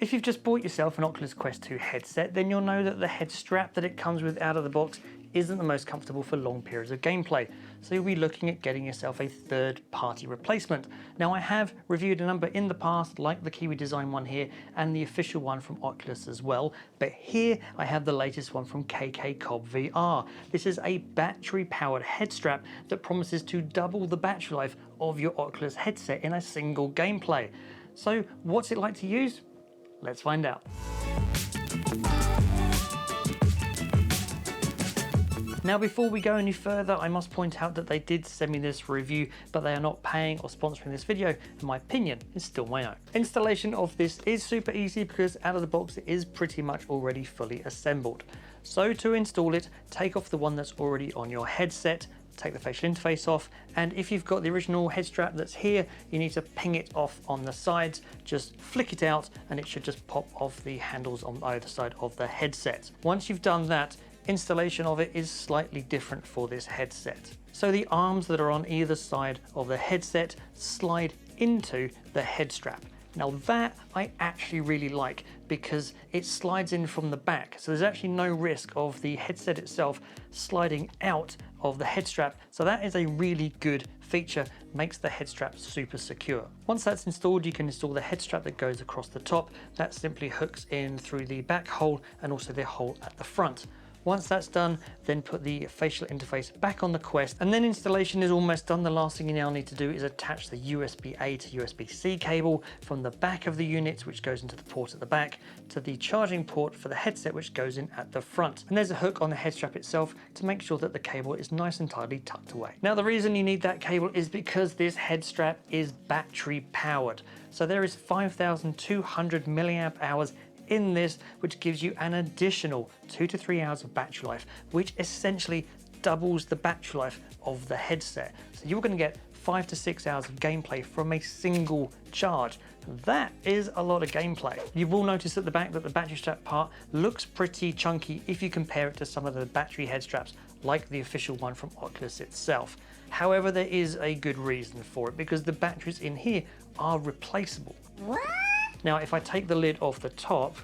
If you've just bought yourself an Oculus Quest 2 headset, then you'll know that the head strap that it comes with out of the box isn't the most comfortable for long periods of gameplay, so you'll be looking at getting yourself a third-party replacement. Now, I have reviewed a number in the past, like the Kiwi Design one here, and the official one from Oculus as well, but here I have the latest one from KK Cobb VR. This is a battery-powered head strap that promises to double the battery life of your Oculus headset in a single gameplay. So, what's it like to use? Let's find out. Now, before we go any further, I must point out that they did send me this review, but they are not paying or sponsoring this video, and my opinion is still my own. Installation of this is super easy because out of the box it is pretty much already fully assembled. So to install it, take off the one that's already on your headset, take the facial interface off, and if you've got the original head strap that's here, you need to ping it off on the sides, just flick it out and it should just pop off the handles on either side of the headset. Once you've done that, installation of it is slightly different for this headset. So the arms that are on either side of the headset slide into the head strap. Now that I actually really like because it slides in from the back, so there's actually no risk of the headset itself sliding out of the head strap. So that is a really good feature, makes the head strap super secure. Once that's installed, you can install the head strap that goes across the top. That simply hooks in through the back hole and also the hole at the front. Once that's done, then put the facial interface back on the Quest, and then installation is almost done. The last thing you now need to do is attach the USB-A to USB-C cable from the back of the unit, which goes into the port at the back, to the charging port for the headset, which goes in at the front. And there's a hook on the head strap itself to make sure that the cable is nice and tightly tucked away. Now, the reason you need that cable is because this head strap is battery powered. So there is 5,200 milliamp hours in this, which gives you an additional 2 to 3 hours of battery life, which essentially doubles the battery life of the headset. So you're going to get 5 to 6 hours of gameplay from a single charge. That is a lot of gameplay. You will notice at the back that the battery strap part looks pretty chunky if you compare it to some of the battery head straps like the official one from Oculus itself. However, there is a good reason for it, because the batteries in here are replaceable. What? Now, if I take the lid off the top,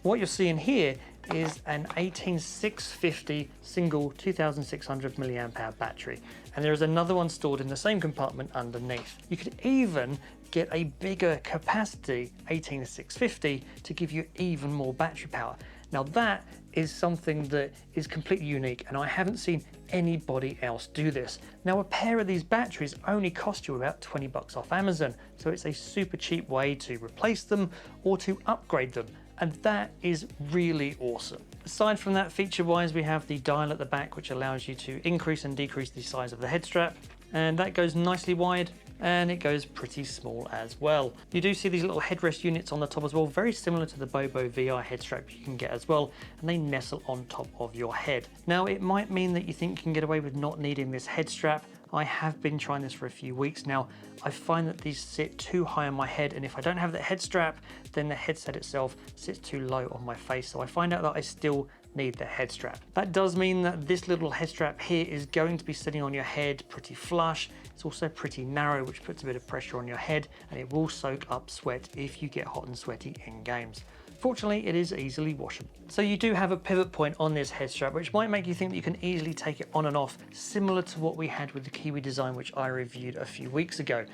what you're seeing here is an 18650 single 2600 milliamp hour battery, and there is another one stored in the same compartment underneath. You could even get a bigger capacity 18650 to give you even more battery power. Now that is something that is completely unique, and I haven't seen anybody else do this. Now, a pair of these batteries only cost you about 20 bucks off Amazon, so it's a super cheap way to replace them or to upgrade them, and that is really awesome. Aside from that, feature-wise, we have the dial at the back, which allows you to increase and decrease the size of the head strap, and that goes nicely wide, and it goes pretty small as well. You do see these little headrest units on the top as well, very similar to the Bobo VR head strap you can get as well, and they nestle on top of your head. Now, it might mean that you think you can get away with not needing this head strap. I have been trying this for a few weeks now. I find that these sit too high on my head, and if I don't have the head strap, then the headset itself sits too low on my face, so I find out that I still need the head strap. That does mean that this little head strap here is going to be sitting on your head pretty flush. It's also pretty narrow, which puts a bit of pressure on your head, and it will soak up sweat if you get hot and sweaty in games. Fortunately, it is easily washable. So you do have a pivot point on this head strap, which might make you think that you can easily take it on and off, similar to what we had with the Kiwi Design, which I reviewed a few weeks ago.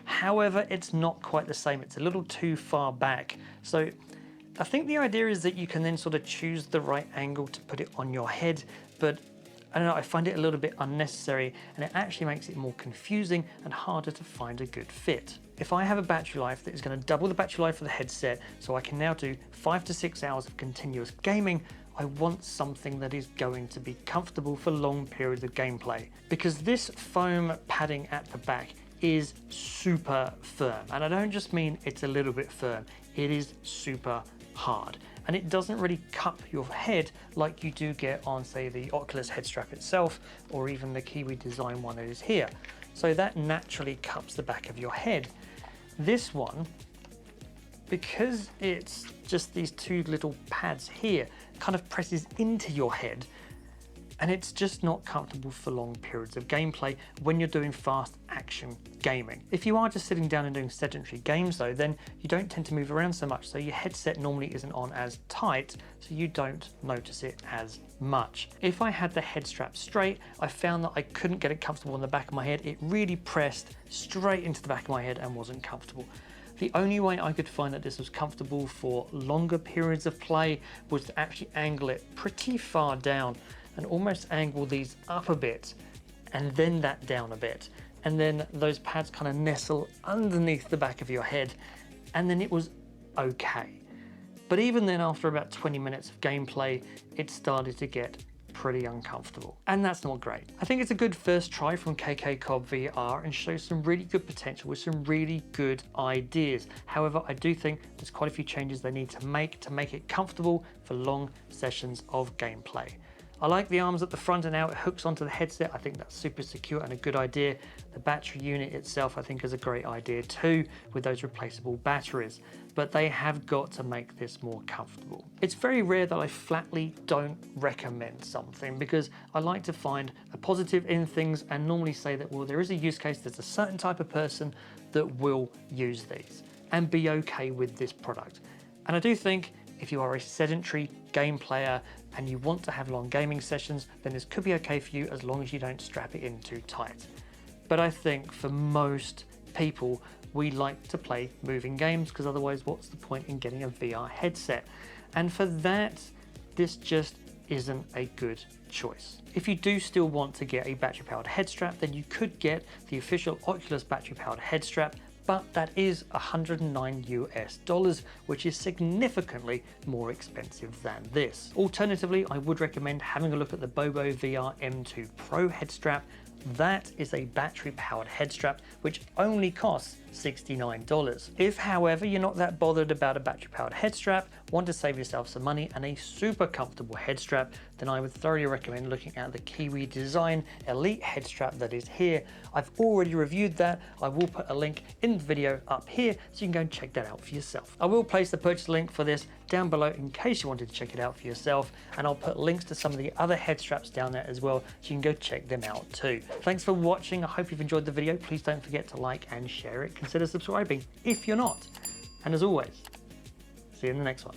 However, it's not quite the same. It's a little too far back. So I think the idea is that you can then sort of choose the right angle to put it on your head, but I don't know, I find it a little bit unnecessary, and it actually makes it more confusing and harder to find a good fit. If I have a battery life that is going to double the battery life of the headset, so I can now do 5 to 6 hours of continuous gaming, I want something that is going to be comfortable for long periods of gameplay. Because this foam padding at the back is super firm, and I don't just mean it's a little bit firm, it is super hard, and it doesn't really cup your head like you do get on, say, the Oculus head strap itself, or even the Kiwi Design one that is here. So that naturally cups the back of your head. This one, because it's just these two little pads here, kind of presses into your head, and it's just not comfortable for long periods of gameplay when you're doing fast action gaming. If you are just sitting down and doing sedentary games though, then you don't tend to move around so much, so your headset normally isn't on as tight, so you don't notice it as much. If I had the head strap straight, I found that I couldn't get it comfortable on the back of my head. It really pressed straight into the back of my head and wasn't comfortable. The only way I could find that this was comfortable for longer periods of play was to actually angle it pretty far down and almost angle these up a bit and then that down a bit. And then those pads kind of nestle underneath the back of your head, and then it was okay. But even then, after about 20 minutes of gameplay, it started to get pretty uncomfortable. And that's not great. I think it's a good first try from KK Cobb VR and shows some really good potential with some really good ideas. However, I do think there's quite a few changes they need to make it comfortable for long sessions of gameplay. I like the arms at the front and how it hooks onto the headset. I think that's super secure and a good idea. The battery unit itself I think is a great idea too, with those replaceable batteries, but they have got to make this more comfortable. It's very rare that I flatly don't recommend something, because I like to find a positive in things and normally say that, well, there is a use case, there's a certain type of person that will use these and be okay with this product. And I do think if you are a sedentary game player and you want to have long gaming sessions, then this could be okay for you as long as you don't strap it in too tight. But I think for most people, we like to play moving games, because otherwise what's the point in getting a VR headset? And for that, this just isn't a good choice. If you do still want to get a battery powered head strap, then you could get the official Oculus battery powered head strap, but that is $109 US, which is significantly more expensive than this. Alternatively, I would recommend having a look at the Bobo VR M2 Pro head strap. That is a battery powered head strap, which only costs $69. If, however, you're not that bothered about a battery powered head strap, want to save yourself some money and a super comfortable head strap, then I would thoroughly recommend looking at the Kiwi Design Elite head strap that is here. I've already reviewed that. I will put a link in the video up here so you can go and check that out for yourself. I will place the purchase link for this down below in case you wanted to check it out for yourself, and I'll put links to some of the other head straps down there as well so you can go check them out too. Thanks for watching. I hope you've enjoyed the video. Please don't forget to like and share it. Consider subscribing if you're not. And as always, see you in the next one.